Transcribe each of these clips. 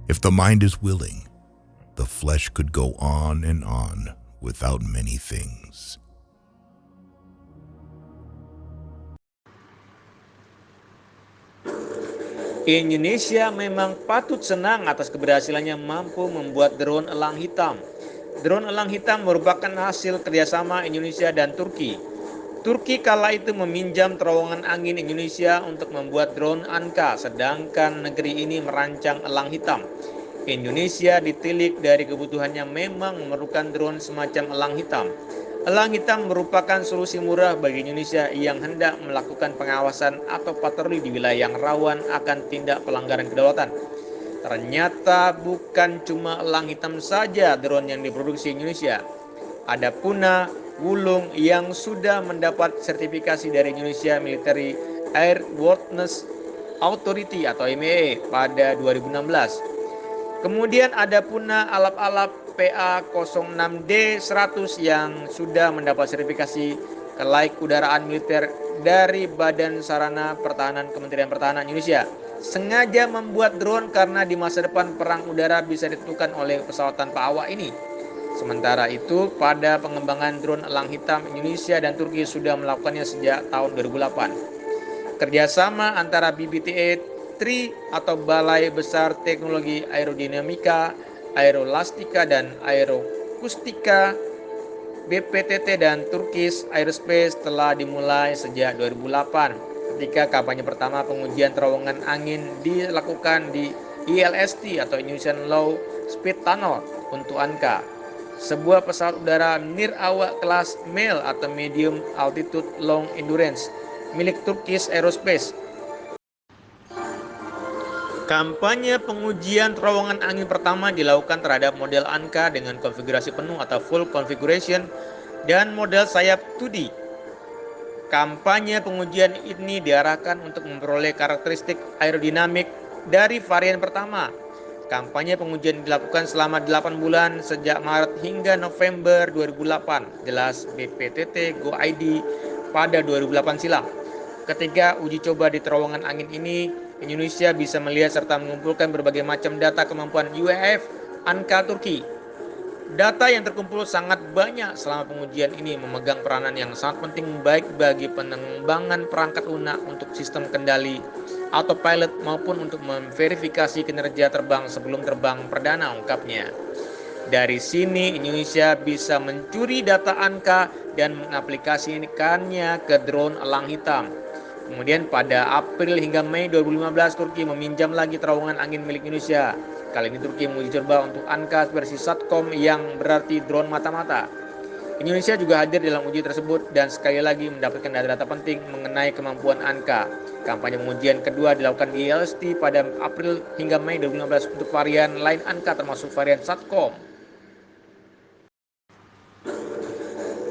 If the mind is willing, the flesh could go on and on without many things. Indonesia memang patut senang atas keberhasilannya mampu membuat drone elang hitam. Drone elang hitam merupakan hasil kerjasama Indonesia dan Turki. Turki kala itu meminjam terowongan angin Indonesia untuk membuat drone Anka, sedangkan negeri ini merancang elang hitam. Indonesia ditilik dari kebutuhannya memang memerlukan drone semacam elang hitam. Elang hitam merupakan solusi murah bagi Indonesia yang hendak melakukan pengawasan atau patroli di wilayah yang rawan akan tindak pelanggaran kedaulatan. Ternyata bukan cuma elang hitam saja drone yang diproduksi Indonesia. Ada puna, wulung yang sudah mendapat sertifikasi dari Indonesia Military Airworthiness Authority atau MEA pada 2016. Kemudian ada puna alap-alap PA06D100 yang sudah mendapat sertifikasi kelayak udaraan militer dari Badan Sarana Pertahanan Kementerian Pertahanan Indonesia. Sengaja membuat drone karena di masa depan perang udara bisa ditentukan oleh pesawat tanpa awak ini. Sementara itu, pada pengembangan drone elang hitam, Indonesia dan Turki sudah melakukannya sejak tahun 2008. Kerjasama antara BBTA TRI atau Balai Besar Teknologi Aerodinamika, Aerolastika, dan Aerokustika BPTT dan Turkish Aerospace telah dimulai sejak 2008 ketika kampanye pertama pengujian terowongan angin dilakukan di ILST atau Indonesian Low Speed Tunnel untuk Anka, sebuah pesawat udara nirawak kelas MALE atau Medium Altitude Long Endurance milik Turkish Aerospace. Kampanye pengujian terowongan angin pertama dilakukan terhadap model Anka dengan konfigurasi penuh atau full configuration dan model sayap 2D. Kampanye pengujian ini diarahkan untuk memperoleh karakteristik aerodinamik dari varian pertama. Kampanye pengujian dilakukan selama 8 bulan sejak Maret hingga November 2008, jelas BPTT Go ID pada 2008 silam. Ketika uji coba di terowongan angin ini, Indonesia bisa melihat serta mengumpulkan berbagai macam data kemampuan UAV Anka Turki. Data yang terkumpul sangat banyak selama pengujian ini memegang peranan yang sangat penting baik bagi pengembangan perangkat lunak untuk sistem kendali autopilot maupun untuk memverifikasi kinerja terbang sebelum terbang perdana, ungkapnya. Dari sini Indonesia bisa mencuri data Anka dan mengaplikasikannya ke drone elang hitam. Kemudian pada April hingga Mei 2015 Turki meminjam lagi terowongan angin milik Indonesia. Kali ini Turki menguji coba untuk Anka versi Satcom yang berarti drone mata-mata. Indonesia juga hadir dalam uji tersebut dan sekali lagi mendapatkan data-data penting mengenai kemampuan Anka. Kampanye pengujian kedua dilakukan di ILST pada April hingga Mei 2015 untuk varian lain Anka termasuk varian Satcom.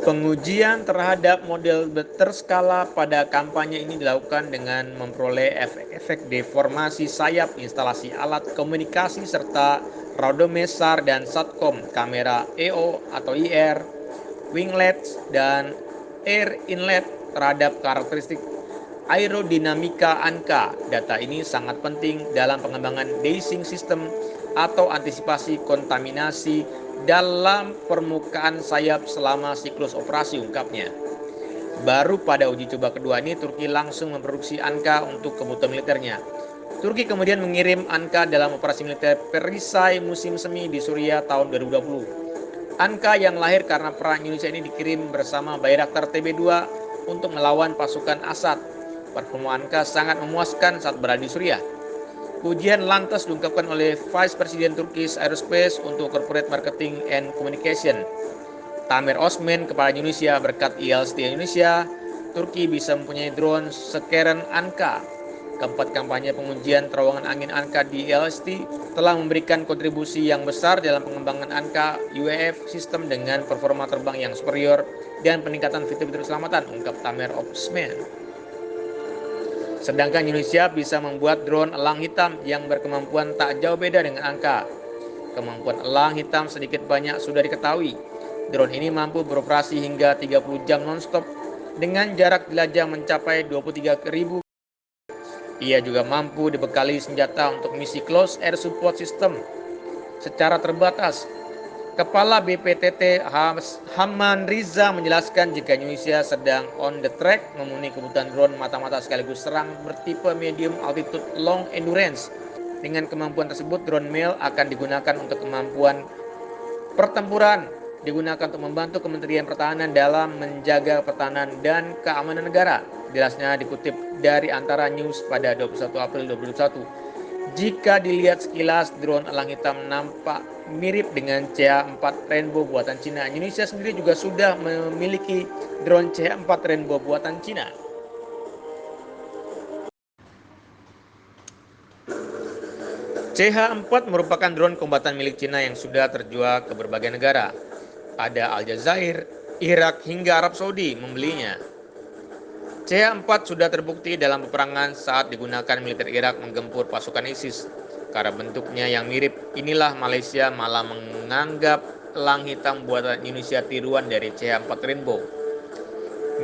Pengujian terhadap model berskala pada kampanye ini dilakukan dengan memperoleh efek deformasi sayap, instalasi alat komunikasi, serta radome SAR dan Satcom, kamera EO atau IR, winglets, dan air inlet terhadap karakteristik aerodinamika Anka. Data ini sangat penting dalam pengembangan dicing system atau antisipasi kontaminasi dalam permukaan sayap selama siklus operasi, ungkapnya. Baru pada uji coba kedua ini Turki langsung memproduksi Anka untuk kebutuhan militernya. Turki kemudian mengirim Anka dalam operasi militer perisai musim semi di Suriah tahun 2020. Anka yang lahir karena perang Indonesia ini dikirim bersama Bayraktar TB2 untuk melawan pasukan Assad. Performa Anka sangat memuaskan saat berada di Suriah. Ujian lantas diungkapkan oleh Vice President Turkish Aerospace untuk Corporate Marketing and Communication, Tamer Osman, kepada Indonesia. Berkat ILST Indonesia, Turki bisa mempunyai drone sekeren Anka. Keempat kampanye pengujian terowongan angin Anka di ILST telah memberikan kontribusi yang besar dalam pengembangan Anka UAV sistem dengan performa terbang yang superior dan peningkatan fitur-fitur keselamatan, ungkap Tamer Osman. Sedangkan Indonesia bisa membuat drone elang hitam yang berkemampuan tak jauh beda dengan Anka. Kemampuan elang hitam sedikit banyak sudah diketahui. Drone ini mampu beroperasi hingga 30 jam non-stop dengan jarak jelajah mencapai 23.000. Ia juga mampu dibekali senjata untuk misi Close Air Support System secara terbatas. Kepala BPTT Hamman Riza menjelaskan jika Indonesia sedang on the track memenuhi kebutuhan drone mata-mata sekaligus serang bertipe medium altitude long endurance. Dengan kemampuan tersebut, drone MALE akan digunakan untuk kemampuan pertempuran, digunakan untuk membantu Kementerian Pertahanan dalam menjaga pertahanan dan keamanan negara. Jelasnya dikutip dari Antara News pada 21 April 2021. Jika dilihat sekilas, drone elang hitam nampak mirip dengan CH-4 Rainbow buatan Cina. Indonesia sendiri juga sudah memiliki drone CH-4 Rainbow buatan Cina. CH-4 merupakan drone kombatan milik Cina yang sudah terjual ke berbagai negara. Ada Aljazair, Irak, hingga Arab Saudi membelinya. CH-4 sudah terbukti dalam peperangan saat digunakan militer Irak menggempur pasukan ISIS. Karena bentuknya yang mirip, inilah Malaysia malah menganggap elang hitam buatan Indonesia tiruan dari CH-4 Rainbow.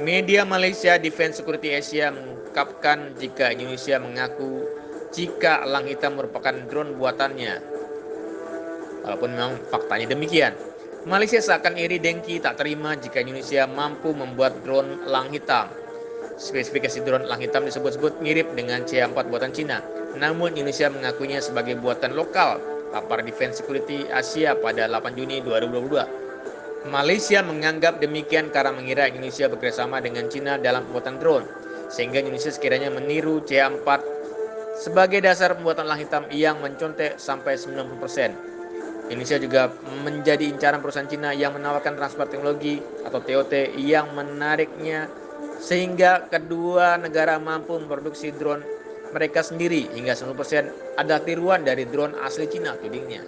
Media Malaysia Defense Security Asia mengungkapkan jika Indonesia mengaku jika elang hitam merupakan drone buatannya. Walaupun memang faktanya demikian. Malaysia seakan iri dengki tak terima jika Indonesia mampu membuat drone elang hitam. Spesifikasi drone elang hitam disebut-sebut mirip dengan CH-4 buatan Cina. Namun Indonesia mengakuinya sebagai buatan lokal, papar Defense Security Asia pada 8 Juni 2022. Malaysia menganggap demikian karena mengira Indonesia bekerjasama dengan Cina dalam pembuatan drone, sehingga Indonesia sekiranya meniru CH-4 sebagai dasar pembuatan elang hitam yang mencontek sampai 90%. Indonesia juga menjadi incaran perusahaan Cina yang menawarkan transfer teknologi atau TOT yang menariknya sehingga kedua negara mampu memproduksi drone mereka sendiri hingga 90% adalah tiruan dari drone asli Cina, tudingnya.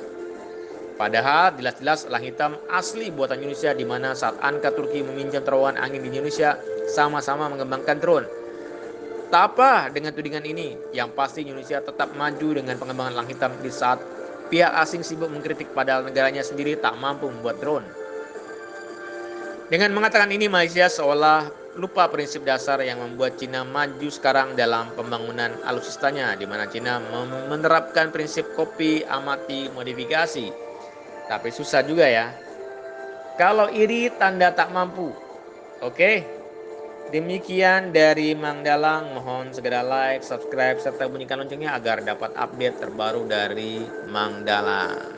Padahal jelas-jelas elang hitam asli buatan Indonesia, di mana saat Anka Turki meminjam terowongan angin di Indonesia sama-sama mengembangkan drone. Tak apa dengan tudingan ini, yang pasti Indonesia tetap maju dengan pengembangan elang hitam di saat pihak asing sibuk mengkritik padahal negaranya sendiri tak mampu membuat drone. Dengan mengatakan ini, Malaysia seolah lupa prinsip dasar yang membuat Cina maju sekarang dalam pembangunan alutsistanya, di mana Cina menerapkan prinsip copy, amati, modifikasi. Tapi susah juga ya. Kalau iri tanda tak mampu. Oke. Demikian dari Mang Dalang, mohon segera like, subscribe, serta bunyikan loncengnya agar dapat update terbaru dari Mang Dalang.